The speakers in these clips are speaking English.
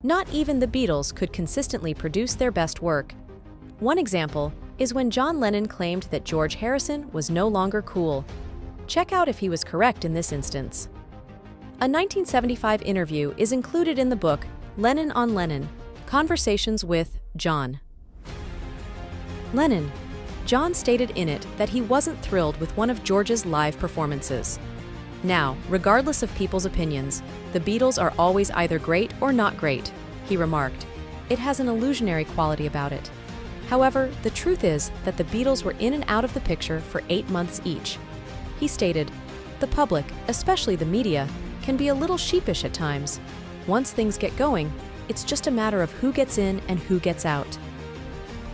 Not even the Beatles could consistently produce their best work. One example is when John Lennon claimed that George Harrison was no longer cool. Check out if he was correct in this instance. A 1975 interview is included in the book Lennon on Lennon, Conversations with John Lennon. John stated in it that he wasn't thrilled with one of George's live performances. Now, regardless of people's opinions, the Beatles are always either great or not great, he remarked. It has an illusionary quality about it. However, the truth is that the Beatles were in and out of the picture for 8 months each. He stated, "The public, especially the media, can be a little sheepish at times. Once things get going, it's just a matter of who gets in and who gets out."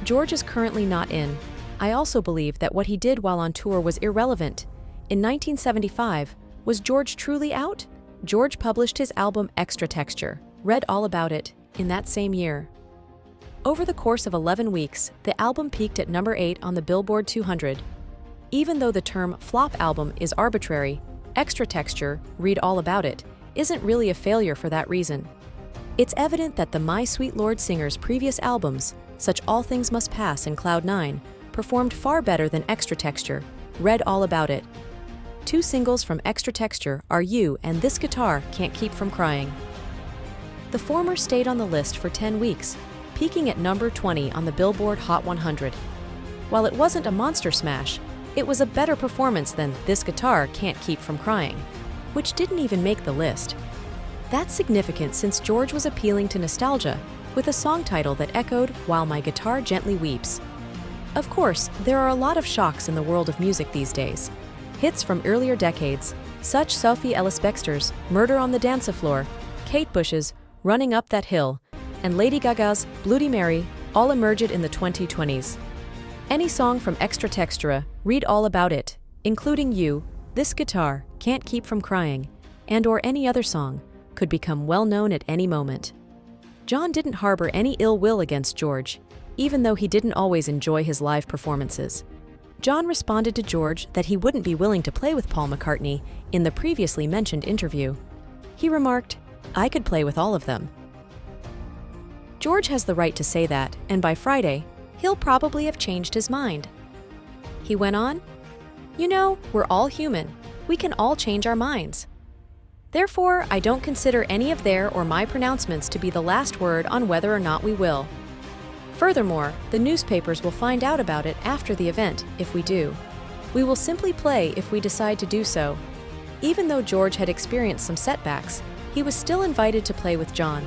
George is currently not in. I also believe that what he did while on tour was irrelevant. In 1975, was George truly out? George published his album Extra Texture, read all about it, in that same year. Over the course of 11 weeks, the album peaked at number 8 on the Billboard 200. Even though the term flop album is arbitrary, Extra Texture, read all about it, isn't really a failure for that reason. It's evident that the My Sweet Lord singer's previous albums, such All Things Must Pass and Cloud 9, performed far better than Extra Texture, read all about it. 2 singles from Extra Texture are You and This Guitar Can't Keep From Crying. The former stayed on the list for 10 weeks, peaking at number 20 on the Billboard Hot 100. While it wasn't a monster smash, it was a better performance than This Guitar Can't Keep From Crying, which didn't even make the list. That's significant since George was appealing to nostalgia with a song title that echoed While My Guitar Gently Weeps. Of course, there are a lot of shocks in the world of music these days. Hits from earlier decades, such Sophie Ellis-Bextor's Murder on the Dance Floor, Kate Bush's Running Up That Hill, and Lady Gaga's Bloody Mary all emerged in the 2020s. Any song from Extra Textura, read all about it, including You, This Guitar Can't Keep From Crying, and/or any other song, could become well known at any moment. John didn't harbor any ill will against George, even though he didn't always enjoy his live performances. John responded to George that he wouldn't be willing to play with Paul McCartney in the previously mentioned interview. He remarked, "I could play with all of them." George has the right to say that, and by Friday, he'll probably have changed his mind. He went on, "You know, we're all human. We can all change our minds. Therefore, I don't consider any of their or my pronouncements to be the last word on whether or not we will. Furthermore, the newspapers will find out about it after the event, if we do. We will simply play if we decide to do so." Even though George had experienced some setbacks, he was still invited to play with John.